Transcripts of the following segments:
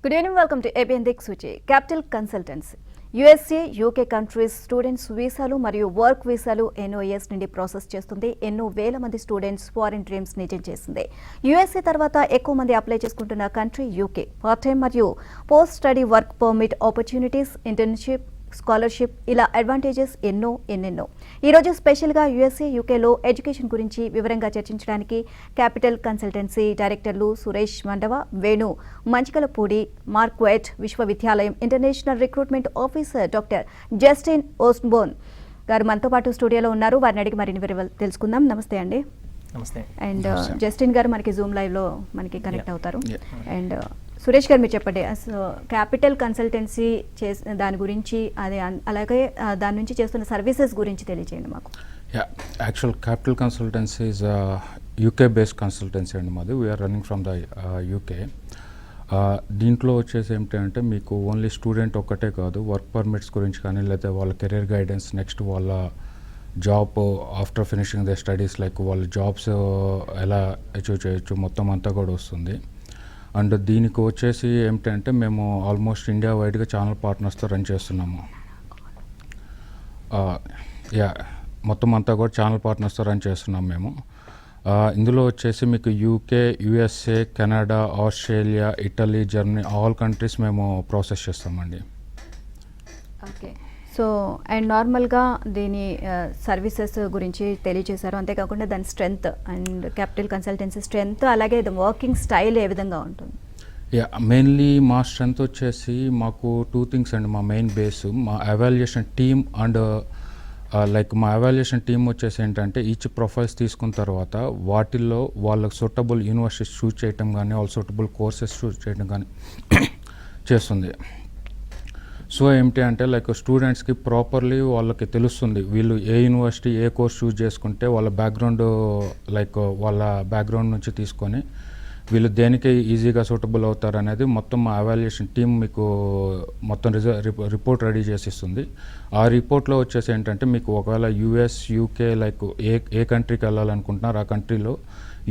Good evening, welcome to ABN Diksuchi, Capital Consultancy. USA, UK countries students వీసాలు మరియు work వీసాలు NOS నుండి process చేస్తుంది. ఎన్నో వేల మంది స్టూడెంట్స్ ఫారిన్ డ్రీమ్స్ నిజం చేసింది. USA తర్వాత ఎక్కువ మంది అప్లై చేసుకుంటున్న కంట్రీ UK. పార్ట్ టైం మరియు post study work permit opportunities, internship, scholarship ఇలా అడ్వాంటేజెస్ ఎన్నెన్నో. ఈరోజు స్పెషల్గా USA, UKలో ఎడ్యుకేషన్ గురించి వివరంగా చర్చించడానికి క్యాపిటల్ కన్సల్టెన్సీ డైరెక్టర్లు సురేష్ మండవ, వేణు మంచికలపూడి, మార్క్వెట్ విశ్వవిద్యాలయం international recruitment officer doctor Justin Osborne గారు మనతో పాటు స్టూడియోలో ఉన్నారు. వారిని అడిగి మరిన్ని వివరాలు తెలుసుకుందాం. నమస్తే అండి. నమస్తే. అండ్ జస్టిన్ గారు మనకి జూమ్ లైవ్లో మనకి కనెక్ట్ అవుతారు. అండ్ సురేష్ గారు మీరు చెప్పండి, క్యాపిటల్ కన్సల్టెన్సీ దాని గురించి, అదే అలాగే దాని నుంచి చేస్తున్న సర్వీసెస్ గురించి తెలియజేయండి మాకు. Actual capital consultancy is UK based consultancy అండి మాది. We are running from the UK. దీంట్లో వచ్చేసి ఏమిటంటే మీకు ఓన్లీ స్టూడెంట్ ఒక్కటే కాదు, వర్క్ పర్మిట్స్ గురించి కానీ, లేదా వాళ్ళ కెరీర్ గైడెన్స్, నెక్స్ట్ వాళ్ళ job after finishing the studies, like వాళ్ళ జాబ్స్ ఎలా అచీవ్ చేయొచ్చు మొత్తం అంతా కూడా వస్తుంది. అండ్ దీనికి వచ్చేసి ఏమిటంటే మేము ఆల్మోస్ట్ ఇండియా వైడ్గా ఛానల్ పార్ట్నర్స్తో రన్ చేస్తున్నాము. మొత్తం అంతా కూడా ఛానల్ పార్ట్నర్స్తో రన్ చేస్తున్నాం మేము. ఇందులో వచ్చేసి మీకు UK, USA, Canada, Australia, Italy, Germany all countries మేము ప్రాసెస్ చేస్తామండి. ఓకే. సో అండ్ నార్మల్గా దీని సర్వీసెస్ గురించి తెలియజేశారు, అంతేకాకుండా దాని strength and capital consultancy strength, అలాగే వర్కింగ్ స్టైల్ ఏ విధంగా ఉంటుంది? మెయిన్లీ మా స్ట్రెంగ్త్ వచ్చేసి మాకు 2 థింగ్స్ అండి. మా మెయిన్ బేస్ మా ఎవాల్యుయేషన్ టీమ్ అండ్ లైక్ మా ఎవాల్యుయేషన్ టీమ్ వచ్చేసి ఏంటంటే ఈచ్ ప్రొఫైల్స్ తీసుకున్న తర్వాత వాటిల్లో వాళ్ళకి సూటబుల్ యూనివర్సిటీస్ చూస్ చేయటం కానీ, వాళ్ళ సూటబుల్ కోర్సెస్ చూస్ చేయడం కానీ చేస్తుంది. సో ఏంటి అంటే లైక్ స్టూడెంట్స్కి ప్రాపర్లీ వాళ్ళకి తెలుస్తుంది వీళ్ళు ఏ యూనివర్సిటీ ఏ కోర్స్ చూస్ చేసుకుంటే వాళ్ళ బ్యాక్గ్రౌండ్, లైక్ వాళ్ళ బ్యాక్గ్రౌండ్ నుంచి తీసుకొని వీళ్ళు దేనికి ఈజీగా సూటబుల్ అవుతారు అనేది మొత్తం మా ఎవాల్యుయేషన్ టీమ్ మీకు మొత్తం రిపోర్ట్ రెడీ చేసి ఇస్తుంది. ఆ రిపోర్ట్లో వచ్చేసి ఏంటంటే మీకు ఒకవేళ US, UK లైక్ ఏ కంట్రీకి వెళ్ళాలనుకుంటున్నారు ఆ కంట్రీలో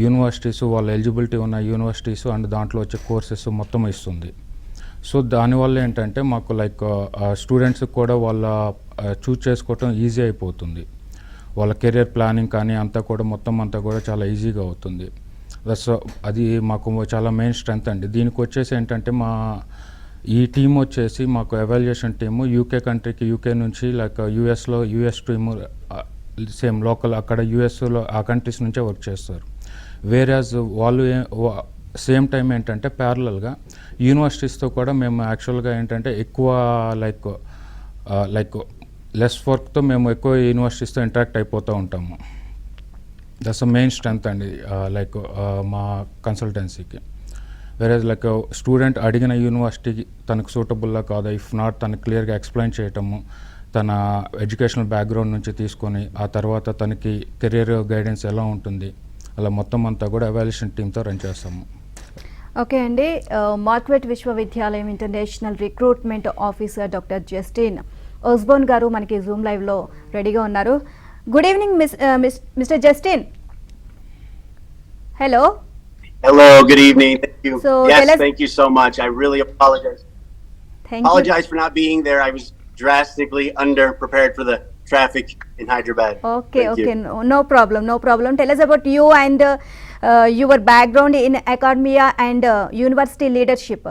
యూనివర్సిటీస్, వాళ్ళ ఎలిజిబిలిటీ ఉన్న యూనివర్సిటీస్ అండ్ దాంట్లో వచ్చే కోర్సెస్ మొత్తం ఇస్తుంది. సో దానివల్ల ఏంటంటే మాకు లైక్ స్టూడెంట్స్కి కూడా వాళ్ళ చూస్ చేసుకోవటం ఈజీ అయిపోతుంది. వాళ్ళ కెరియర్ ప్లానింగ్ కానీ అంతా కూడా మొత్తం అంతా కూడా చాలా ఈజీగా అవుతుంది. అది మాకు చాలా మెయిన్ స్ట్రెంగ్త్ అండి. దీనికి వచ్చేసి ఏంటంటే ఈ టీం వచ్చేసి మాకు ఎవాల్యుయేషన్ టీము UK కంట్రీకి UK నుంచి, like US team same local అక్కడ USలో ఆ కంట్రీస్ నుంచే వర్క్ చేస్తారు. వేరేజ్ వాళ్ళు సేమ్ టైం ఏంటంటే ప్యారలల్గా యూనివర్సిటీస్తో కూడా మేము యాక్చువల్గా ఏంటంటే ఎక్కువ లైక్ లెస్ వర్క్తో మేము ఎక్కువ యూనివర్సిటీస్తో ఇంటరాక్ట్ అయిపోతూ ఉంటాము. దట్స్ ద మెయిన్ స్ట్రెంగ్త్ అండి లైక్ మా కన్సల్టెన్సీకి. వేరే లైక్ స్టూడెంట్ అడిగిన యూనివర్సిటీకి తనకు సూటబుల్లా కాదా, ఇఫ్ నాట్ తనకు క్లియర్గా ఎక్స్ప్లెయిన్ చేయటము, తన ఎడ్యుకేషనల్ బ్యాక్గ్రౌండ్ నుంచి తీసుకొని ఆ తర్వాత తనకి కెరీర్ గైడెన్స్ ఎలా ఉంటుంది అలా మొత్తం అంతా కూడా ఎవాల్యుయేషన్ టీమ్తో రన్ చేస్తాము. ఓకే అండి. మార్క్వెట్ విశ్వవిద్యాలయం international recruitment officer doctor Justin Osborne గారు మనకి జూమ్ లైవ్లో రెడీగా ఉన్నారు. Good evening mister Justin. Hello. Hello, good evening. Thank you. Thank you so much. I really apologize. Apologize for not being there. I was drastically under-prepared for the traffic in Hyderabad. Okay. No problem. Tell us about you and your background in academia and university leadership.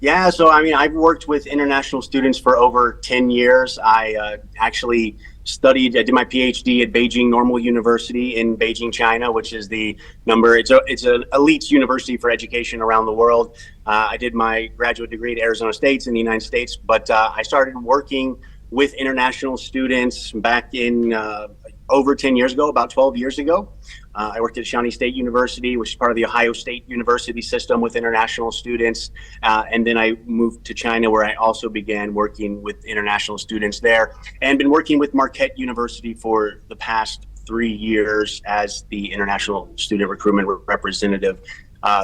Yeah, so I mean, I've worked with international students for over 10 years. I actually I did my PhD at Beijing Normal University in Beijing, China, which is it's an elite university for education around the world. I did my graduate degree at Arizona State in the United States, but I started working with international students back in over 10 years ago, about 12 years ago. I worked at Shawnee State University, which is part of the Ohio State University system with international students. And then I moved to China, where I also began working with international students there, and been working with Marquette University for the past 3 years as the international student recruitment representative.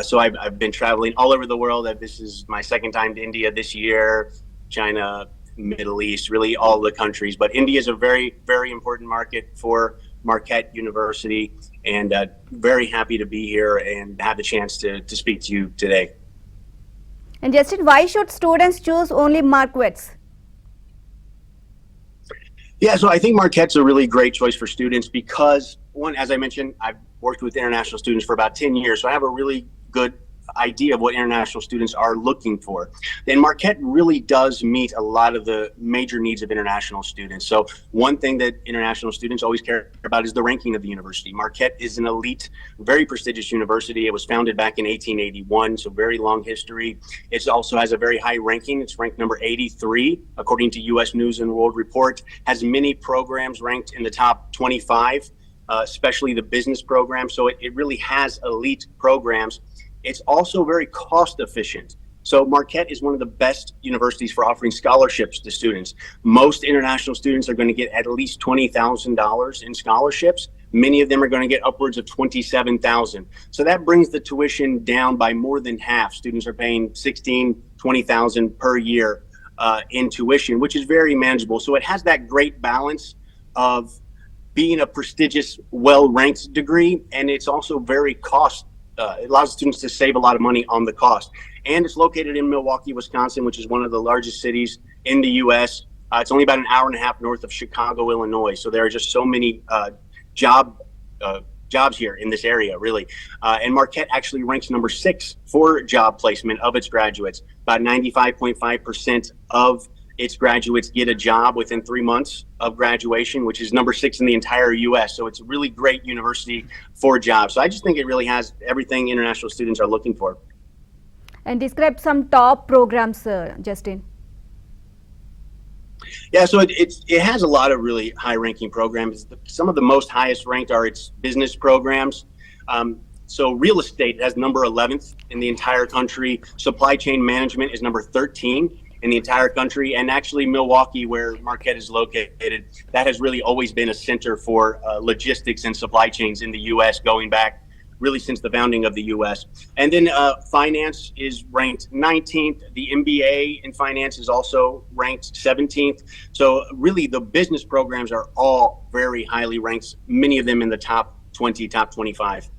So I've been traveling all over the world. This is my second time to India this year, China, Middle East, really all the countries. But India is a very, very important market for Marquette University, and very happy to be here and have the chance to speak to you today. And Justin, why should students choose only Marquettes? Yeah, so I think Marquette's a really great choice for students because, one, as I mentioned, I've worked with international students for about 10 years, so I have a really good idea of what international students are looking for. And Marquette really does meet a lot of the major needs of international students. So one thing that international students always care about is the ranking of the university. Marquette is an elite, very prestigious university. It was founded back in 1881, so very long history. It also has a very high ranking. It's ranked number 83, according to U.S. News and World Report. Has many programs ranked in the top 25, especially the business program. So it really has elite programs. It's also very cost efficient. So Marquette is one of the best universities for offering scholarships to students. Most international students are going to get at least $20,000 in scholarships. Many of them are going to get upwards of $27,000. So that brings the tuition down by more than half. Students are paying $16,000, $20,000 per year in tuition, which is very manageable. So it has that great balance of being a prestigious, well-ranked degree, and it's also very it allows students to save a lot of money on the cost. And it's located in Milwaukee, Wisconsin, which is one of the largest cities in the U.S. It's only about an hour and a half north of Chicago, Illinois. So there are just so many jobs here in this area, really. And Marquette actually ranks number 6 for job placement of its graduates. About 95.5% of its graduates get a job within 3 months of graduation, which is number 6 in the entire U.S. So it's a really great university for jobs. So I just think it really has everything international students are looking for. And describe some top programs, Justin. Yeah, so it has a lot of really high-ranking programs. Some of the most highest ranked are its business programs. So real estate has number 11th in the entire country. Supply chain management is number 13 in the entire country, and actually Milwaukee, where Marquette is located, that has really always been a center for logistics and supply chains in the U.S. going back really since the founding of the U.S. And then finance is ranked 19th. The MBA in finance is also ranked 17th. So really the business programs are all very highly ranked, many of them in the top 20, top 25.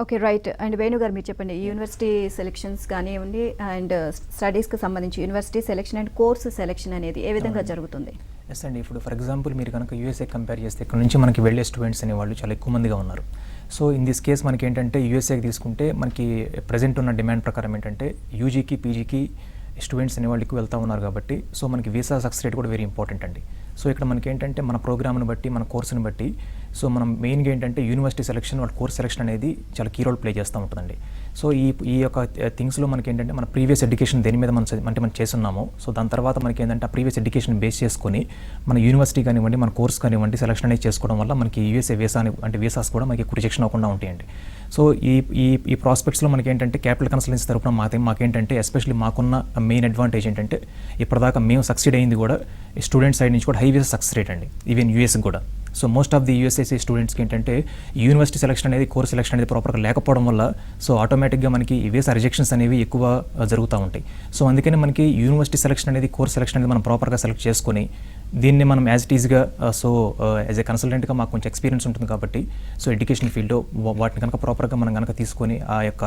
Okay right. And Venu గారు మీరు చెప్పండి, university selections కానివ్వండి and స్టడీస్కి సంబంధించి university selection and course selection అనేది ఏ విధంగా జరుగుతుంది? Yes అండి, ఇప్పుడు ఫర్ ఎగ్జాంపుల్ మీరు కనుక యూఎస్ఏ కంపేర్ చేస్తే ఇక్కడ నుంచి మనకి వెళ్ళే స్టూడెంట్స్ అనేవాళ్ళు చాలా ఎక్కువ మందిగా ఉన్నారు. సో ఇన్ దిస్ కేస్ మనకి ఏంటంటే యూఎస్ఏకి తీసుకుంటే మనకి ప్రజెంట్ ఉన్న డిమాండ్ ప్రకారం ఏంటంటే యూజీకి పీజీకి స్టూడెంట్స్ అనేవాళ్ళు ఎక్కువ వెళ్తూ ఉన్నారు కాబట్టి సో మనకి వీసా సక్సెస్ రేట్ కూడా వెరీ ఇంపార్టెంట్ అండి. సో ఇక్కడ మనకి ఏంటంటే మన ప్రోగ్రామ్ని బట్టి మన కోర్సుని బట్టి సో మనం మెయిన్గా ఏంటంటే యూనివర్సిటీ సెలక్షన్ వాళ్ళ కోర్స్ సెలక్షన్ అనేది చాలా కీ రోల్ ప్లే చేస్తూ ఉంటుందండి. సో ఈ యొక్క థింగ్స్లో మనకి ఏంటంటే మన ప్రీవియస్ ఎడ్యుకేషన్ దేని మీద మనం చేస్తున్నామో సో దాని తర్వాత మనకి ఏంటంటే ఆ ప్రీవియస్ ఎడ్యుకేషన్ బేస్ చేసుకొని మన యూనివర్సిటీ కానివ్వండి మన కోర్స్ కానివ్వండి సెలక్షన్ అనేది చేసుకోవడం వల్ల మనకి యూఎస్ఏ వీసాస్ కూడా మనకి రిజెక్షన్ అవ్వకుండా ఉంటాయండి. సో ఈ ప్రాస్పెక్ట్స్లో మనకి ఏంటంటే క్యాపిటల్ కన్సల్టెన్సీ తరపున మాకేంటంటే ఎస్పెషల్లీ మాకున్న మెయిన్ అడ్వాంటేజ్ ఏంటంటే ఇప్పటిదాకా మేము సక్సీడ్ అయింది కూడా స్టూడెంట్ సైడ్ నుంచి కూడా హై వీసా సక్సెస్ రేట్ అండి, ఈవెన్ యూఎస్కి కూడా. సో మోస్ట్ ఆఫ్ ది యూఎస్ఏసీ స్టూడెంట్స్కి ఏంటంటే యూనివర్సిటీ సెలక్షన్ అనేది కోర్స్ సెలక్షన్ అనేది ప్రాపర్గా లేకపోవడం వల్ల సో ఆటోమేటిక్గా మనకి ఈ వీసా రిజెక్షన్స్ అనేవి ఎక్కువ జరుగుతూ ఉంటాయి. సో అందుకని మనకి యూనివర్సిటీ సెలక్షన్ అనేది కోర్స్ సెలక్షన్ అనేది మనం ప్రాపర్గా సెలెక్ట్ చేసుకొని దీన్ని మనం యాజ్ ఇట్ ఈజ్గా సో యాజ్ ఏ కన్సల్టెంట్గా మాకు కొంచెం ఎక్స్పీరియన్స్ ఉంటుంది కాబట్టి సో ఎడ్యుకేషన్ ఫీల్డ్లో వాటిని కనుక ప్రాపర్గా మనం కనుక తీసుకొని ఆ యొక్క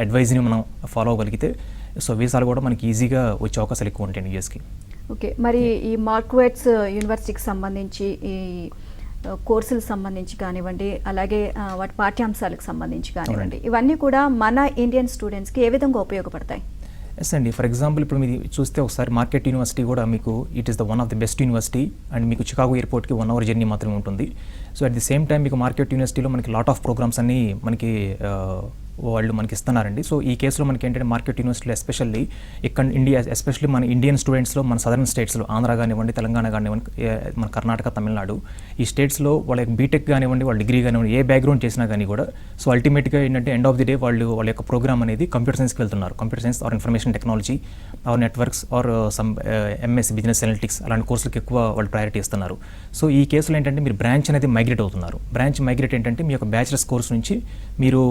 అడ్వైజ్ని మనం ఫాలో అవ్వగలిగితే సో వీసాలు కూడా మనకి ఈజీగా వచ్చే అవకాశాలు ఎక్కువ ఉంటాయి యూఎస్కి. ఓకే, మరి ఈ మార్క్వెట్స్ యూనివర్సిటీకి సంబంధించి ఈ కోర్సులకు సంబంధించి కానివ్వండి అలాగే వాటి పాఠ్యాంశాలకు సంబంధించి కానివ్వండి ఇవన్నీ కూడా మన ఇండియన్ స్టూడెంట్స్కి ఏ విధంగా ఉపయోగపడతాయి? ఎస్ అండి, ఫర్ ఎగ్జాంపుల్ ఇప్పుడు మీరు చూస్తే ఒకసారి మార్కెట్ యూనివర్సిటీ కూడా మీకు it is the one of the best university and మీకు చికాగో ఎయిర్పోర్ట్కి 1 hour జర్నీ మాత్రమే ఉంటుంది. So at the same time మీకు మార్కెట్ యూనివర్సిటీలో మనకి లాట్ ఆఫ్ ప్రోగ్రామ్స్ అన్నీ మనకి వాళ్ళు మనకి ఇస్తున్నారండి. సో ఈ కేసులో మనకి ఏంటంటే మార్కెట్ యూనివర్సిటీలో ఎస్పెషల్లీ ఇక్కడ ఇండియా ఎస్పెషల్లీ మన ఇండియన్ స్టూడెంట్స్లో మన సదర్న్ స్టేట్స్లో ఆంధ్ర కానివ్వండి తెలంగాణ కానివ్వండి మన కర్ణాటక తమిళనాడు ఈ స్టేట్స్లో వాళ్ళ బీటెక్ కానివ్వండి వాళ్ళ డిగ్రీ కానివ్వండి ఏ బ్యాక్గ్రౌండ్ చేసినా కానీ కూడా సో అల్టిమేట్గా ఏంటంటే ఎండ్ ఆఫ్ ది డే వాళ్ళ యొక్క ప్రోగ్రామ్ అనేది కంప్యూటర్ సైన్స్కి వెళ్తున్నారు. Computer science or information technology or networks or some MS business analytics అలాంటి కోర్సులకు ఎక్కువ వాళ్ళు ప్రయారిటీ ఇస్తున్నారు. సో ఈ కేసులో ఏంటంటే మీరు బ్రాంచ్ అనేది మైగ్రేట్ అవుతున్నారు. బ్రాంచ్ మైగ్రేట్ ఏంటంటే మీ యొక్క బ్యాచిలర్స్ కోర్స్ నుంచి మీరు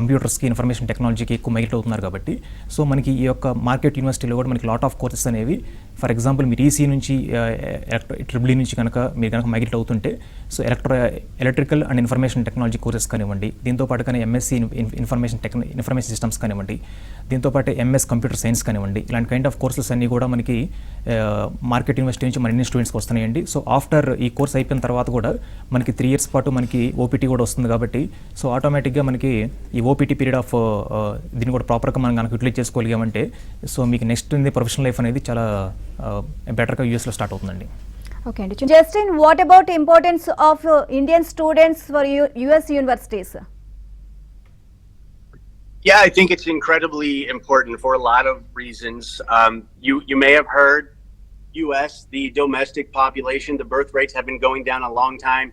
కంప్యూటర్స్కి ఇన్ఫర్మేషన్ టెక్నాలజీకి ఎక్కువ మైగ్రేట్ అవుతున్నారు కాబట్టి సో మనకి ఈ యొక్క మార్కెట్ యూనివర్సిటీలో కూడా మనకి లాట్ ఆఫ్ కోర్సెస్ అనేవి ఫర్ ఎగ్జాంపుల్ మీరు ఈసీ నుంచి ట్రిపుల్ నుంచి కనుక మీరు కనుక మైగ్రేట్ అవుతుంటే so electrical and information technology courses కానివ్వండి, దీంతో పాటుగానే ఎంఎస్సీ ఇన్ఫర్మేషన్ సిస్టమ్స్ కానివ్వండి, దీంతో పాటు ఎంఎస్ కంప్యూటర్ సైన్స్ కానివ్వండి, ఇలాంటి కైండ్ ఆఫ్ కోర్సెస్ అన్నీ కూడా మనకి మార్కెట్ యూనివర్సిటీ నుంచి మన ఇండియన్ స్టూడెంట్స్కి వస్తున్నాయండి. సో ఆఫ్టర్ ఈ కోర్స్ అయిపోయిన తర్వాత కూడా మనకి 3 years పాటు మనకి ఓపీటీ కూడా వస్తుంది కాబట్టి సో ఆటోమేటిక్గా మనకి ఈ ఓపీటీ పీరియడ్ ఆఫ్ దీన్ని కూడా ప్రాపర్గా మనం కనుక యూటిలైజ్ చేసుకోగలిగామంటే సో మీకు నెక్స్ట్ ప్రొఫెషనల్ లైఫ్ అనేది చాలా బెటర్గా యూఎస్లో స్టార్ట్ అవుతుందండి. Okay, and Justin, what about importance of Indian students for US universities? Yeah, I think it's incredibly important for a lot of reasons. You may have heard US, the domestic population, the birth rates have been going down a long time.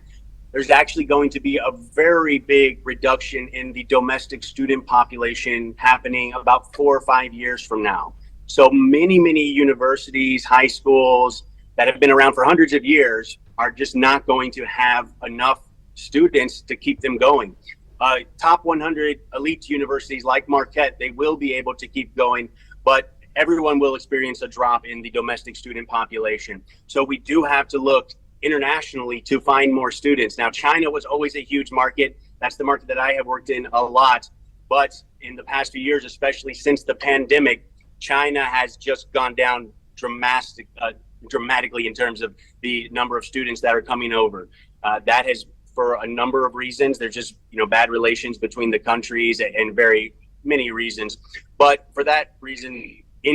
There's actually going to be a very big reduction in the domestic student population happening about 4 or 5 years from now. So many universities, high schools that have been around for hundreds of years are just not going to have enough students to keep them going. Top 100 elite universities like Marquette, they will be able to keep going, but everyone will experience a drop in the domestic student population. So we do have to look internationally to find more students. Now, China was always a huge market. That's the market that I have worked in a lot. But in the past few years, especially since the pandemic, China has just gone down dramatically in terms of the number of students that are coming over. That has, for a number of reasons, there's just bad relations between the countries and very many reasons. But for that reason,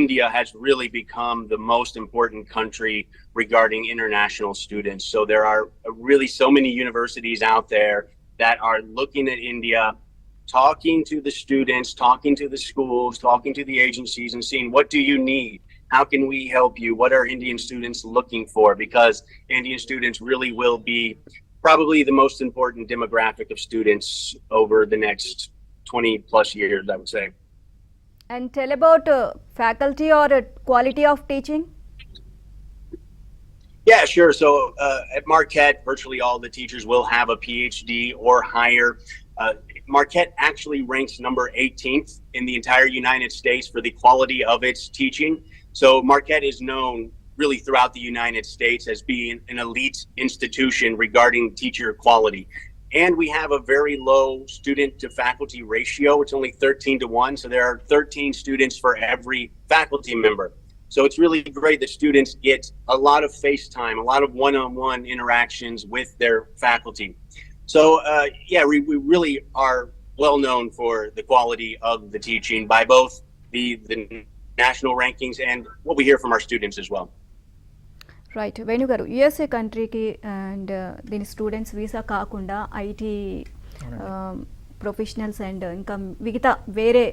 India has really become the most important country regarding international students. So there are really so many universities out there that are looking at India, talking to the students, talking to the schools, talking to the agencies and seeing, what do you need? How can we help you? What are Indian students looking for? Because Indian students really will be probably the most important demographic of students over the next 20 plus years, I would say. And tell about faculty or quality of teaching. Yeah, sure. So at Marquette, virtually all the teachers will have a PhD or higher. Marquette actually ranks number 18th in the entire United States for the quality of its teaching. So Marquette is known really throughout the United States as being an elite institution regarding teacher quality. And we have a very low student to faculty ratio. It's only 13-1. So there are 13 students for every faculty member. So it's really great that students get a lot of face time, a lot of one-on-one interactions with their faculty. So we really are well known for the quality of the teaching by both the national rankings and what we hear from our students as well. Right Venu గారు, USA కంట్రీకి and దీని students visa కాకుండా IT professionals and ఇంకా మిగతా వేరే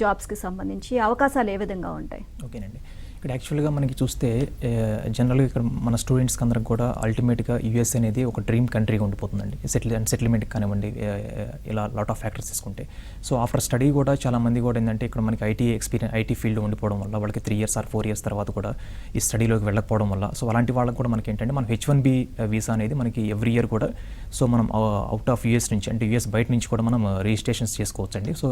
జాబ్స్కి సంబంధించి అవకాశాలు ఏ విధంగా ఉంటాయి? ఓకేనండి, ఇక్కడ యాక్చువల్గా మనకి చూస్తే జనరల్గా ఇక్కడ మన స్టూడెంట్స్కి అందరికి కూడా అల్టిమేట్గా యూఎస్ అనేది ఒక డ్రీమ్ కంట్రీగా ఉండిపోతుందండి. సెటిల్మెంట్కి కానివ్వండి, ఇలా లాట్ ఆఫ్ ఫ్యాక్టర్స్ తీసుకుంటే. సో ఆఫ్టర్ స్టడీ కూడా చాలామంది కూడా ఏంటంటే ఇక్కడ మనకి ఐటీ ఫీల్డ్ ఉండిపోవడం వల్ల వాళ్ళకి 3 years or 4 years తర్వాత కూడా ఈ స్టడీలోకి వెళ్ళకపోవడం వల్ల సో అలాంటి వాళ్ళకి కూడా మనకి ఏంటంటే మనం H1B వీసా అనేది మనకి ఎవ్రీ ఇయర్ కూడా సో మనం అవుట్ ఆఫ్ యూఎస్ నుంచి అంటే యూఎస్ బయట నుంచి కూడా మనం రిజిస్ట్రేషన్స్ చేసుకోవచ్చండి. సో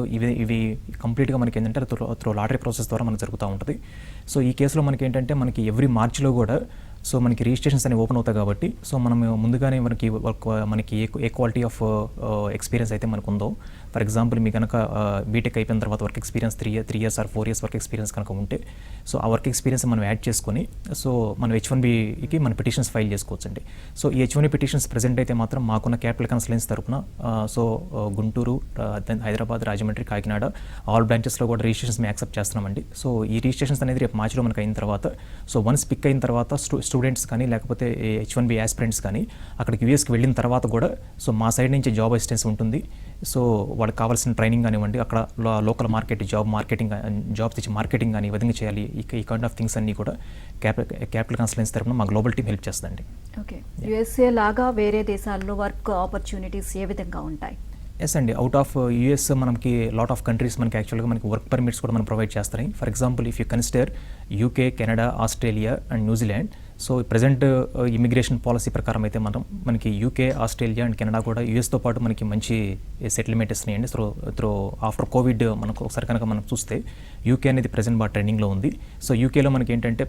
ఇవి కంప్లీట్గా మనకి ఏంటంటే త్రూ లాటరీ ప్రాసెస్ ద్వారా మనకు జరుగుతూ ఉంటుంది. సో ఈ కేసులో మనకి ఏంటంటే మనకి ఎవ్రీ మార్చ్లో కూడా సో మనకి రిజిస్ట్రేషన్స్ అనేవి ఓపెన్ అవుతాయి కాబట్టి సో మనం ముందుగానే మనకి ఏ క్వాలిటీ ఆఫ్ ఎక్స్పీరియన్స్ అయితే మనకు ఉందో, ఫర్ ఎగ్జాంపుల్ మీ కనుక బీటెక్ అయిపోయిన తర్వాత work experience 3 years or 4 years work experience కనుక ఉంటే సో ఆ వర్క్ ఎక్స్పీరియన్స్ మనం యాడ్ చేసుకొని సో మనం H1Bకి మన పిటిషన్స్ ఫైల్ చేసుకోవచ్చండి. సో ఈ H1B పిటిషన్స్ ప్రెజెంట్ అయితే మాత్రం మాకున్న క్యాపిటల్ కన్సల్టెన్సీ తరపున సో గుంటూరు, హైదరాబాద్, రాజమండ్రి, కాకినాడ ఆల్ బ్రాంచెస్లో కూడా రిజిస్ట్రేషన్స్ మేము యాక్సెప్ట్ చేస్తున్నామండి. సో ఈ రిజిస్ట్రేషన్స్ అనేది రేపు మార్చిలో మనకు అయిన తర్వాత సో వన్స్ పిక్ అయిన తర్వాత స్టూడెంట్స్ కానీ లేకపోతే H1B యాస్పిరెంట్స్ కానీ అక్కడికి యూఎస్కి వెళ్ళిన తర్వాత కూడా సో మా సైడ్ నుంచి జాబ్ అసిస్టెన్స్ ఉంటుంది. సో వాళ్ళకి కావాల్సిన ట్రైనింగ్ కానివ్వండి, అక్కడ లోకల్ మార్కెట్ జాబ్స్ ఇచ్చి మార్కెటింగ్ కానీ ఈ విధంగా చేయాలి, ఈ కైండ్ ఆఫ్ థింగ్స్ అన్నీ కూడా క్యాపిటల్ కన్సల్టెన్సీ తరపున మా గ్లోబల్ టీమ్ హెల్ప్ చేస్తుందండి. ఓకే, యూఎస్ఏ లాగా వేరే దేశాల్లో వర్క్ ఆపర్చునిటీస్ ఏ విధంగా ఉంటాయి? ఎస్ అండి, అవుట్ ఆఫ్ యూఎస్ మనకి లాట్ ఆఫ్ కంట్రీస్ మనకి యాక్చువల్గా మనకి వర్క్ పర్మిట్స్ కూడా మనం ప్రొవైడ్ చేస్తాయి. For example if you consider UK, Canada, Australia and New Zealand. So present immigration policy ప్రకారం అయితే మనకి యూకే, ఆస్ట్రేలియా అండ్ కెనడా కూడా యూఎస్తో పాటు మనకి మంచి సెటిల్మెంట్ ఇస్తున్నాయండి. త్రో ఆఫ్టర్ కోవిడ్ మనకు ఒకసారి కనుక మనం చూస్తే యూకే అనేది ప్రజెంట్ బాగా ట్రెండింగ్లో ఉంది. సో యూకేలో మనకి ఏంటంటే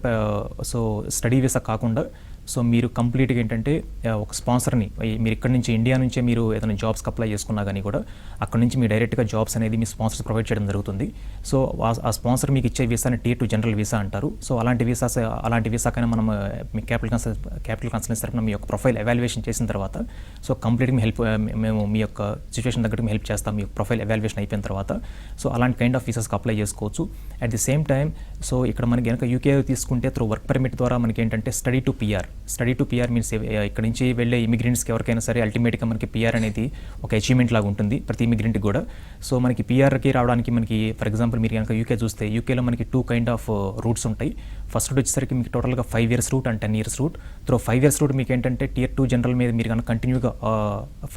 సో స్టడీ వీసా కాకుండా సో మీరు కంప్లీట్గా ఏంటంటే ఒక స్పాన్సర్ని మీరు ఇక్కడ నుంచి ఇండియా నుంచే మీరు ఏదైనా జాబ్స్కి అప్లై చేసుకున్నా కానీ కూడా అక్కడ నుంచి మీ డైరెక్ట్గా జాబ్స్ అనేది మీ స్పాన్సర్స్ ప్రొవైడ్ చేయడం జరుగుతుంది. సో ఆ స్పాన్సర్ మీకు ఇచ్చే వీసాని Tier 2 జనరల్ వీసా అంటారు. సో అలాంటి వీసాకైనా మనం మీ క్యాపిటల్ కన్సల్టెన్సీ తరఫున మీ యొక్క ప్రొఫైల్ ఎవాల్యుయేషన్ చేసిన తర్వాత సో కంప్లీట్గా మేము మీ యొక్క సిచ్యువేషన్ తగ్గట్టు హెల్ప్ చేస్తాం. మీ ప్రొఫైల్ ఎవాల్యుయేషన్ అయిపోయిన తర్వాత సో అలాంటి కైండ్ ఆఫ్ వీసాస్కి అప్లై చేసుకోవచ్చు. At the same time so ఇక్కడ మనకి కనుక యూకే తీసుకుంటే త్రూ వర్క్ పర్మిట్ ద్వారా మనకి ఏంటంటే స్టడీ టు పిఆర్ మీన్స్ ఇక్కడ నుంచి వెళ్ళే ఇమిగ్రెంట్స్కి ఎవరికైనా సరే అల్టిమేట్గా మనకి పిఆర్ అనేది ఒక అచీవ్మెంట్ లాగా ఉంటుంది ప్రతి ఇమిగ్రెంట్కి కూడా. సో మనకి పిఆర్కి రావడానికి మనకి ఫర్ ఎగ్జాంపుల్ మీరు కనుక యూకే చూస్తే యూకేలో మనకి 2 కైండ్ ఆఫ్ రూట్స్ ఉంటాయి. ఫస్ట్ రూట్ వచ్చేసరికి మీకు టోటల్గా 5 years route and 10 years route. Through 5 years route మీకు ఏంటంటే Tier 2 జనరల్ మీద మీరు కనుక కంటిన్యూగా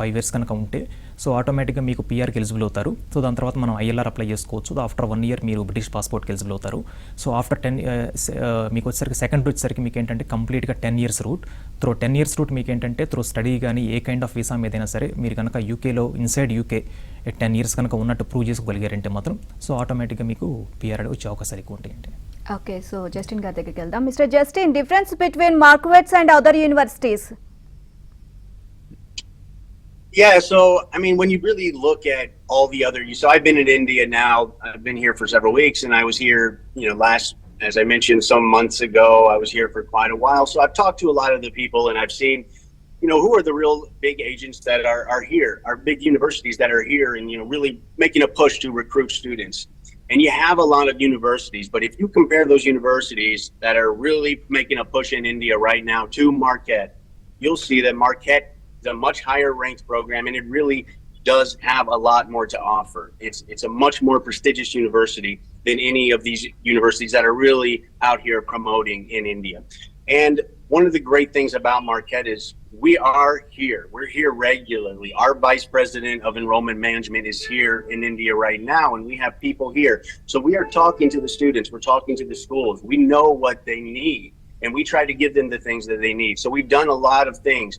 5 years కనుక ఉంటే సో ఆటోమేటిక్గా మీకు పిఆర్కి ఎలిజిబుల్ అవుతారు. సో దాని తర్వాత మనం ఐఎల్ఆర్ అప్లై చేసుకోవచ్చు. ఆఫ్టర్ 1 year మీరు బ్రిటిష్ పాస్పోర్ట్కి ఎలిజిబుల్ అవుతారు. సో ఆఫ్టర్ 10 మీకు వచ్చేసరికి సెకండ్ వచ్చేసరికి మీకు ఏంటంటే కంప్లీట్గా 10 years route. Through 10 years route మీకు ఏంటంటే త్రూ స్టడీ కానీ ఏ కైండ్ ఆఫ్ వీసా మీదైనా సరే మీరు కనుక యూకేలో ఇన్సైడ్ యూకే 10 years కనుక ఉన్నట్టు ప్రూవ్ చేసుకోగలిగారంటే మాత్రం సో ఆటోమేటిక్గా మీకు పిఆర్ వచ్చే అవకాశాలు ఎక్కువ ఉంటాయండి. ఓకే, సో జస్టిన్ గారి దగ్గరికి వెళ్దాం. Mister Justin, difference between Marquette's and other universities? Yeah, so I mean, when you really look at all the other, so I've been in India now. I've been here for several weeks, and I was here, as I mentioned, some months ago. I was here for quite a while, so I've talked to a lot of the people, and I've seen, who are the real big agents that are here, our big universities that are here, and really making a push to recruit students. And you have a lot of universities, but if you compare those universities that are really making a push in India right now to Marquette, you'll see that Marquette is a much higher ranked program, and it really does have a lot more to offer. It's a much more prestigious university than any of these universities that are really out here promoting in India. And one of the great things about Marquette is we are here. We're here regularly. Our vice president of enrollment management is here in India right now, and we have people here. So we are talking to the students. We're talking to the schools. We know what they need, and we try to give them the things that they need. So we've done a lot of things,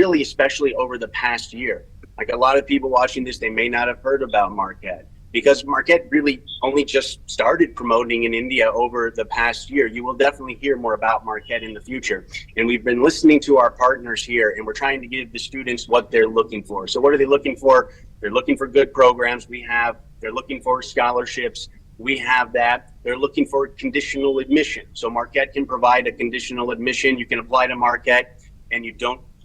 really, especially over the past year. Like a lot of people watching this, they may not have heard about Marquette, because Marquette really only just started promoting in India over the past year. You will definitely hear more about Marquette in the future. And we've been listening to our partners here, and we're trying to give the students what they're looking for. So what are they looking for? They're looking for good programs. They're looking for scholarships. We have that. They're looking for conditional admission. So Marquette can provide a conditional admission. You can apply to Marquette, and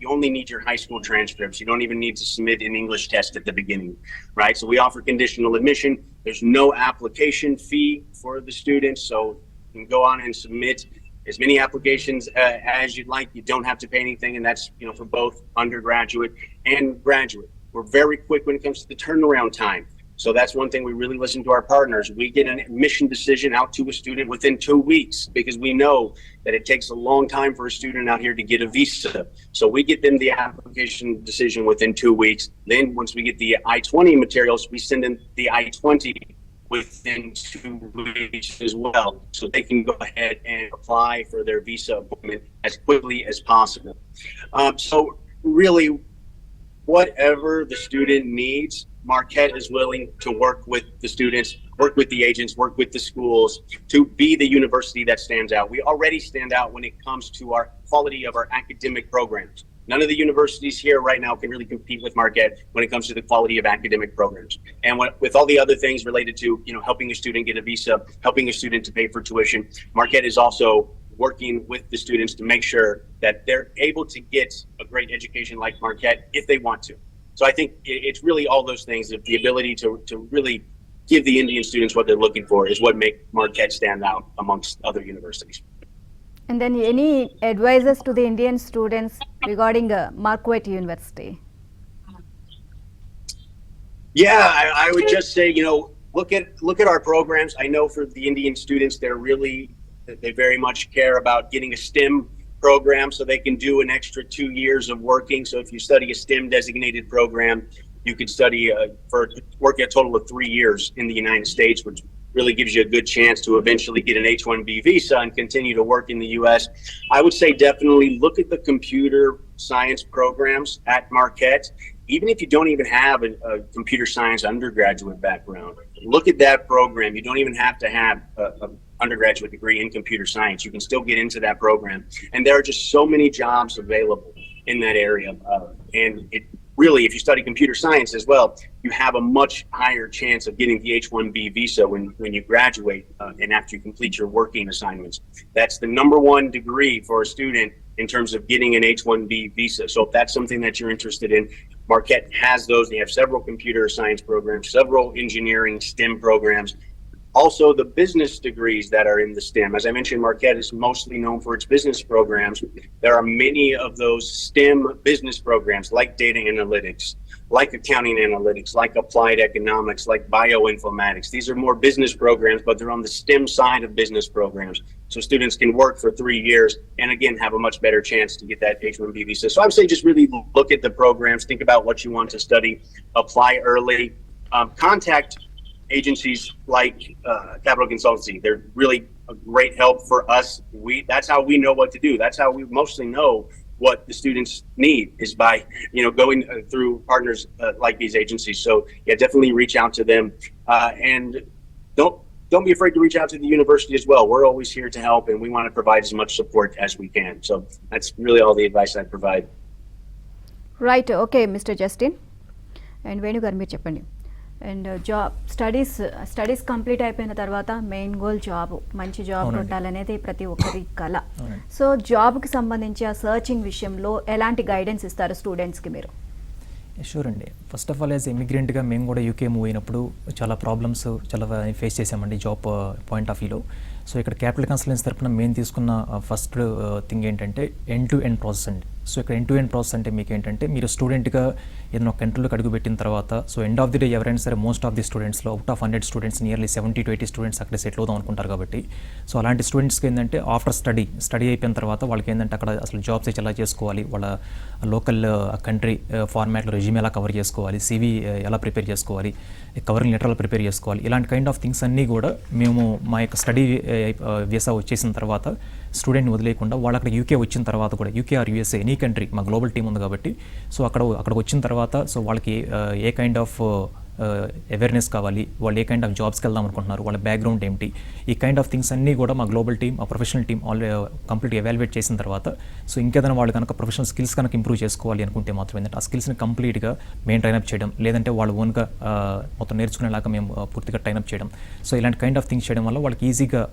you only need your high school transcripts. You don't even need to submit an English test at the beginning, right? So we offer conditional admission. There's no application fee for the students. So you can go on and submit as many applications as you'd like. You don't have to pay anything. And that's, for both undergraduate and graduate. We're very quick when it comes to the turnaround time. So that's one thing we really listen to our partners. We get an admission decision out to a student within 2 weeks, because we know that it takes a long time for a student out here to get a visa. So we get them the application decision within 2 weeks. Then once we get the I-20 materials, we send them the I-20 within 2 weeks as well. So they can go ahead and apply for their visa appointment as quickly as possible. So really, whatever the student needs, Marquette is willing to work with the students, work with the agents, work with the schools to be the university that stands out. We already stand out when it comes to our quality of our academic programs. None of the universities here right now can really compete with Marquette when it comes to the quality of academic programs. And with all the other things related to, helping a student get a visa, helping a student to pay for tuition, Marquette is also working with the students to make sure that they're able to get a great education like Marquette if they want to. So I think it's really all those things, the ability to really give the Indian students what they're looking for is what make Marquette stand out amongst other universities. And then any advices to the Indian students regarding Marquette University? Yeah, I would just say, look at our programs. I know for the Indian students, they very much care about getting a STEM program so they can do an extra 2 years of working. So if you study a STEM designated program, you could study work a total of 3 years in the United States, which really gives you a good chance to eventually get an H-1B visa and continue to work in the U.S. I would say definitely look at the computer science programs at Marquette. Even if you don't even have a computer science undergraduate background, look at that program. You don't even have to have a undergraduate degree in computer science. You can still get into that program. And there are just so many jobs available in that area. And it really, if you study computer science as well, you have a much higher chance of getting the H-1B visa when you graduate and after you complete your working assignments. That's the number one degree for a student in terms of getting an H-1B visa. So if that's something that you're interested in, Marquette has those. They have several computer science programs, several engineering STEM programs. Also, the business degrees that are in the STEM. As I mentioned, Marquette is mostly known for its business programs. There are many of those STEM business programs like data analytics, like accounting analytics, like applied economics, like bioinformatics. These are more business programs, but they're on the STEM side of business programs. So students can work for 3 years and again have a much better chance to get that H-1B visa. So I would say just really look at the programs, think about what you want to study, apply early, contact agencies like Capital Consultancy. They're really a great help for us. That's how we know what to do. That's how we mostly know what the students need, is by going through partners like these agencies. So yeah, definitely reach out to them, and don't be afraid to reach out to the university as well. We're always here to help, and we want to provide as much support as we can. So that's really all the advice I provide. Right. Okay, Mr. Justin. And Venu garu meer cheppandi. And job studies complete అయిపోయిన తర్వాత main goal job, మంచి job కొట్టాలనేది ప్రతి ఒక్కరి కళ. So జాబ్కి సంబంధించి ఆ searching విషయంలో ఎలాంటి గైడెన్స్ ఇస్తారు స్టూడెంట్స్కి మీరు? షూర్ అండి. ఫస్ట్ ఆఫ్ ఆల్ యాజ్ ఇమిగ్రెంట్గా మేము కూడా యూకే మూవ్ అయినప్పుడు చాలా ప్రాబ్లమ్స్ చాలా ఫేస్ చేసామండి జాబ్ పాయింట్ ఆఫ్ వ్యూలో. సో ఇక్కడ క్యాపిటల్ కన్సల్టెన్సీ తరపున మేము తీసుకున్న ఫస్ట్ థింగ్ ఏంటంటే ఎండ్ టు ఎండ్ ప్రాసెస్ అండి. సో ఇక్కడ ఎండ్ టు ఎండ్ ప్రాసెస్ అంటే మీకు ఏంటంటే మీరు స్టూడెంట్గా ఏదైనా ఒక కంట్రీలోకి అడుగుపెట్టిన తర్వాత so end of the day ఎవరైనా సరే మోస్ట్ ఆఫ్ ది స్టూడెంట్స్లో out of 100 students nearly 70 to 80 students అక్కడ సెటిల్ అవుదాం అనుకుంటారు. కాబట్టి సో అలాంటి స్టూడెంట్స్కి ఏంటంటే ఆఫ్టర్ స్టడీ అయిపోయిన తర్వాత వాళ్ళకి ఏంటంటే అక్కడ అసలు జాబ్స్ ఎలా చేసుకోవాలి, వాళ్ళ లోకల్ కంట్రీ ఫార్మాట్లో రెజ్యూమ్ ఎలా కవర్ చేసుకోవాలి, CV ఎలా ప్రిపేర్ చేసుకోవాలి, కవరింగ్ లెటర్ ఎలా ప్రిపేర్ చేసుకోవాలి, ఇలాంటి కైండ్ ఆఫ్ థింగ్స్ అన్నీ కూడా మేము మా యొక్క స్టడీ వీసా వచ్చేసిన తర్వాత స్టూడెంట్ని వదిలేయకుండా వాళ్ళు అక్కడ యూకే వచ్చిన తర్వాత కూడా UK or USA any country మా గ్లోబల్ టీమ్ ఉంది కాబట్టి సో అక్కడికి వచ్చిన తర్వాత సో వాళ్ళకి ఏ కైండ్ ఆఫ్ అవేర్నెస్ కావాలి, వాళ్ళు ఏ కైండ్ ఆఫ్ జాబ్స్కి వెళ్దాం అనుకుంటున్నారు, వాళ్ళ బ్యాక్గ్రౌండ్ ఏంటి, ఈ కైండ్ ఆఫ్ థింగ్స్ అన్నీ కూడా మా గ్లోబల్ టీమ్ ఆ ప్రొఫెషనల్ టీమ్ కంప్లీట్గా ఎవాల్యుయేట్ చేసిన తర్వాత సో ఇంకేదైనా వాళ్ళు కనుక ప్రొఫెషనల్ స్కిల్స్ కనుక ఇంప్రూవ్ చేసుకోవాలి అనుకుంటే మాత్రం ఏంటంటే ఆ స్కిల్స్ని కంప్లీట్గా మేము ట్రైనప్ చేయడం, లేదంటే వాళ్ళు ఓన్గా మొత్తం నేర్చుకునేలాగా మేము పూర్తిగా ట్రైనప్ చేయడం. సో ఇలాంటి కైండ్ ఆఫ్ థింగ్స్ చేయడం వల్ల వాళ్ళకి ఈజీగా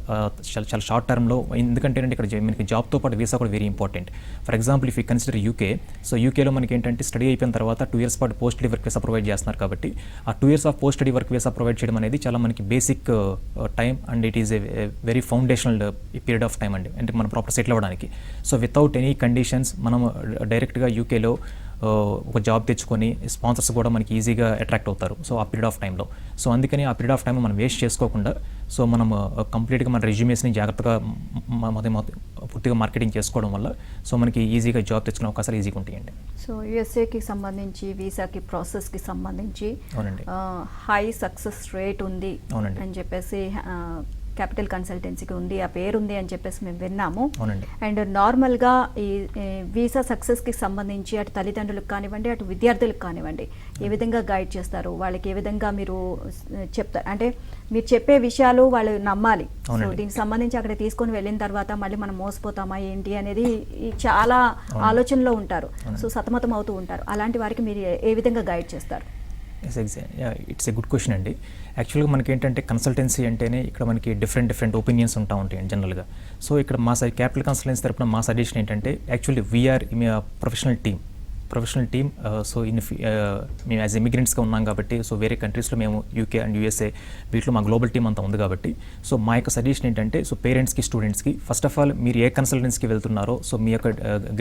చాలా షార్ట్ టర్మ్లో, ఎందుకంటే ఇక్కడ మనకి జాబ్తో పాటు వీసా కూడా very important. For example if you consider UK, so యూకేలో మనకి ఏంటంటే స్టడీ అయిపోయిన తర్వాత 2 years పాటు post study work visa provide చేస్తున్నారు. కాబట్టి ఆ 2 years of post study work visa provide చేయడం అనేది చాలా మనకి basic time and it is a very foundational period of time అండి, అంటే మనం ప్రాపర్ సెటిల్ అవ్వడానికి. సో వితౌట్ ఎనీ కండిషన్స్ మనం డైరెక్ట్గా యూకేలో ఒక జాబ్ తెచ్చుకొని స్పాన్సర్స్ కూడా మనకి ఈజీగా అట్రాక్ట్ అవుతారు సో ఆ పీరియడ్ ఆఫ్ టైంలో. సో అందుకని ఆ పీరియడ్ ఆఫ్ టైం మనం వేస్ట్ చేసుకోకుండా సో మనం కంప్లీట్గా మన రెజ్యూమేస్ని జాగ్రత్తగా పూర్తిగా మార్కెటింగ్ చేసుకోవడం వల్ల సో మనకి ఈజీగా జాబ్ తెచ్చుకునే అవకాశాలు ఈజీగా ఉంటాయండి. సో యూఎస్ఏకి సంబంధించి వీసాకి ప్రాసెస్కి సంబంధించి హై సక్సెస్ రేట్ ఉంది అని చెప్పేసి క్యాపిటల్ కన్సల్టెన్సీకి ఉంది, ఆ పేరు ఉంది అని చెప్పేసి మేము విన్నాము. అండ్ నార్మల్గా ఈ వీసా సక్సెస్కి సంబంధించి అటు తల్లిదండ్రులకు కానివ్వండి, అటు విద్యార్థులకు కానివ్వండి, ఏ విధంగా గైడ్ చేస్తారు, వాళ్ళకి ఏ విధంగా మీరు చెప్తారు, అంటే మీరు చెప్పే విషయాలు వాళ్ళు నమ్మాలి. సో దీనికి సంబంధించి అక్కడ తీసుకొని వెళ్ళిన తర్వాత మళ్ళీ మనం మోసపోతామా ఏంటి అనేది చాలా ఆలోచనలో ఉంటారు, సో సతమతం అవుతూ ఉంటారు. అలాంటి వారికి మీరు ఏ విధంగా గైడ్ చేస్తారు? ఇట్స్ ఏ గుడ్ క్వశ్చన్ అండి. యాక్చువల్గా మనకి ఏంటంటే కన్సల్టెన్సీ అంటేనే ఇక్కడ మనకి డిఫరెంట్ ఒపీనియన్స్ ఉంటా ఉంటాయి జనరల్గా. సో ఇక్కడ మా క్యాపిటల్ కన్సల్టెన్సీ తరపున మా సజెషన్ ఏంటంటే actually we're professional team. So మేము యాజ్ ఇమిగ్రెంట్స్గా ఉన్నాం కాబట్టి సో వేరే కంట్రీస్లో మేము యూకే అండ్ యూఎస్ఏ వీటిలో మా గ్లోబల్ టీమ్ అంతా ఉంది కాబట్టి సో మా యొక్క సజెషన్ ఏంటంటే సో పేరెంట్స్కి స్టూడెంట్స్కి ఫస్ట్ ఆఫ్ ఆల్ మీరు ఏ కన్సల్టెన్సీకి వెళ్తున్నారో సో మీ యొక్క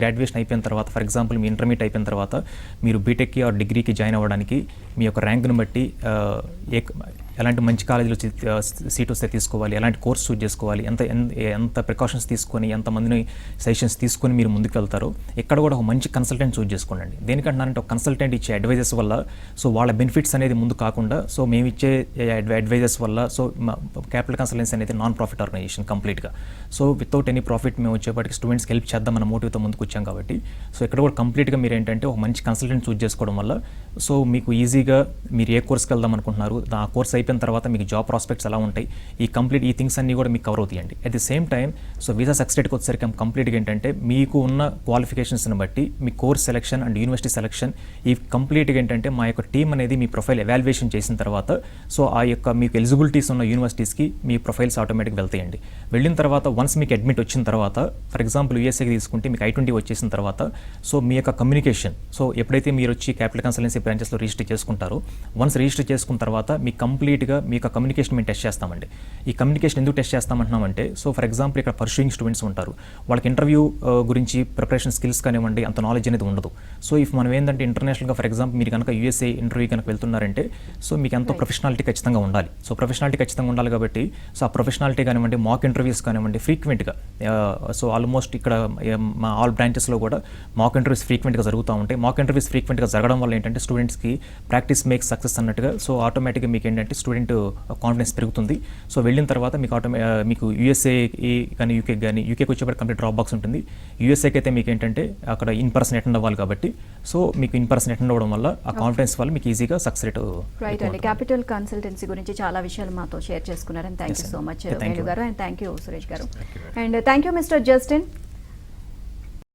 గ్రాడ్యుయేషన్ అయిపోయిన తర్వాత, ఫర్ ఎగ్జాంపుల్ మీ ఇంటర్మీడియట్ అయిపోయిన తర్వాత మీరు బీటెక్కి ఆర్ డిగ్రీకి జాయిన్ అవ్వడానికి మీ యొక్క ర్యాంక్ను బట్టి ఎలాంటి మంచి కాలేజీలో సీట్ వస్తే తీసుకోవాలి, ఎలాంటి కోర్స్ చూస్ చేసుకోవాలి, ఎంత ప్రికాషన్స్ తీసుకొని ఎంతమందిని సజెషన్స్ తీసుకొని మీరు ముందుకు వెళ్తారో ఇక్కడ కూడా ఒక మంచి కన్సల్టెంట్ చూస్ చేసుకోండి. దేనికంటున్నారంటే ఒక కన్సల్టెంట్ ఇచ్చే అడ్వైజెస్ వల్ల సో వాళ్ళ బెనిఫిట్స్ అనేది ముందు కాకుండా సో మేము ఇచ్చే అడ్వైజెస్ వల్ల సో క్యాపిటల్ కన్సల్టెన్సీ అనేది నాన్ ప్రాఫిట్ ఆర్గనైజేషన్ కంప్లీట్గా. సో వితౌట్ ఎనీ ప్రాఫిట్ మేము వచ్చేప్పటికి స్టూడెంట్స్కి హెల్ప్ చేద్దాం అన్న మోటివ్తో ముందుకు వచ్చాం కాబట్టి సో ఇక్కడ కూడా కంప్లీట్గా మీరు ఏంటంటే ఒక మంచి కన్సల్టెంట్ చూస్ చేసుకోవడం వల్ల సో మీకు ఈజీగా మీరు ఏ కోర్స్కి వెళ్దాం అనుకుంటున్నారు, ఆ కోర్స్ అయిపోయిన తర్వాత మీకు జాబ్ ప్రాస్పెక్ట్స్ ఎలా ఉంటాయి, ఈ థింగ్స్ అన్నీ కూడా మీకు కవర్ అవుతాయండి. At the same time so visa success రేట్కి వచ్చేసరికి కంప్లీట్గా ఏంటంటే మీకు ఉన్న క్వాలిఫికేషన్స్ని బట్టి మీ course selection and university selection ఈ కంప్లీట్గా ఏంటంటే మా యొక్క టీం అనేది మీ ప్రొఫైల్ ఎవాల్యుయేషన్ చేసిన తర్వాత సో ఆ యొక్క మీకు ఎలిజిబిలిటీస్ ఉన్న యూనివర్సిటీస్కి మీ ప్రొఫైల్స్ ఆటోమేటిక్గా వెళ్తాయండి. వెళ్ళిన తర్వాత వన్స్ మీకు అడ్మిట్ వచ్చిన తర్వాత ఫర్ ఎగ్జాంపుల్ యూఎస్ఏకి తీసుకుంటే మీకు I-20 వచ్చేసిన తర్వాత సో మీ యొక్క కమ్యూనికేషన్ సో ఎప్పుడైతే మీరు వచ్చి క్యాపిటల్ కన్సల్టెన్సీ బ్రాంచెస్లో రిజిస్టర్ చేసుకుంటారో వన్స్ రిజిస్టర్ చేసుకున్న తర్వాత మీకు కంప్లీట్గా మీ యొక్క కమ్యూనికేషన్ మేము టెస్ట్ చేస్తామండి. ఈ కమ్యూనికేషన్ ఎందుకు టెస్ట్ చేస్తామంటున్నామంటే సో ఫర్ ఎగ్జాంపుల్ ఇక్కడ పర్సూయింగ్ స్టూడెంట్స్ ఉంటారు, వాళ్ళకి ఇంటర్వ్యూ గురించి ప్రిపరేషన్ స్కిల్స్ కానివ్వండి అంత నాలెడ్జ్ అనేది ఉండదు. సో ఇఫ్ మనం ఏంటంటే ఇంటర్నేషనల్గా ఫర్ ఎగ్జాంపుల్ మీరు కనుక యూఎస్ఏ ఇంటర్వ్యూ కనుక వెళ్తున్నారంటే సో మీకు ఎంతో ప్రొఫెషనాలిటీ ఖచ్చితంగా ఉండాలి. సో ప్రొఫెషనాలిటీ ఖచ్చితంగా ఉండాలి కాబట్టి సో ఆ ప్రొఫెషనాలిటీ కానివ్వండి మాక్ ఇంటర్వ్యూస్ కానివ్వండి ఫ్రీక్వెంట్గా సో ఆల్మోస్ట్ ఇక్కడ మా ఆల్ బ్రాంచెస్లో కూడా మాక్ ఇంటర్వ్యూస్ ఫ్రీక్వెంట్గా జరుగుతూ ఉంటాయి. మాక్ ఇంటర్వ్యూస్ ఫ్రీక్వెంట్గా జరగడం వల్ల ఏంటంటే స్టూడెంట్స్కి ప్రాక్టీస్ మేక్స్ సక్సెస్ అన్నట్టుగా సో ఆటోమేటిక్గా మీకు ఏంటంటే స్టూడెంట్ కాన్ఫిడెన్స్ పెరుగుతుంది. సో వెళ్ళిన తర్వాత మీకు యూఎస్ఏకి కానీ యూకేకి వచ్చేప్పటికి కంప్లీట్ డ్రాప్ బాక్స్ ఉంటుంది. యూఎస్ఏకి అయితే మీకు ఏంటంటే అక్కడ ఇన్ పర్సన్ అటెండ్ అవ్వాలి కాబట్టి సో మీకు ఇన్ పర్సన్ అటెండ్ అవ్వడం వల్ల ఆ కాన్ఫిడెన్స్ వల్ల మీకు ఈజీగా సక్సెస్ రేట్. రైట్ అండి, క్యాపిటల్ కన్సల్టెన్సీ గురించి చాలా విషయాలు మాతో షేర్ చేసుకున్నారని thank you so much Venu గారు అండ్ థ్యాంక్ యూ సురేష్ గారు and thank you mister Justin.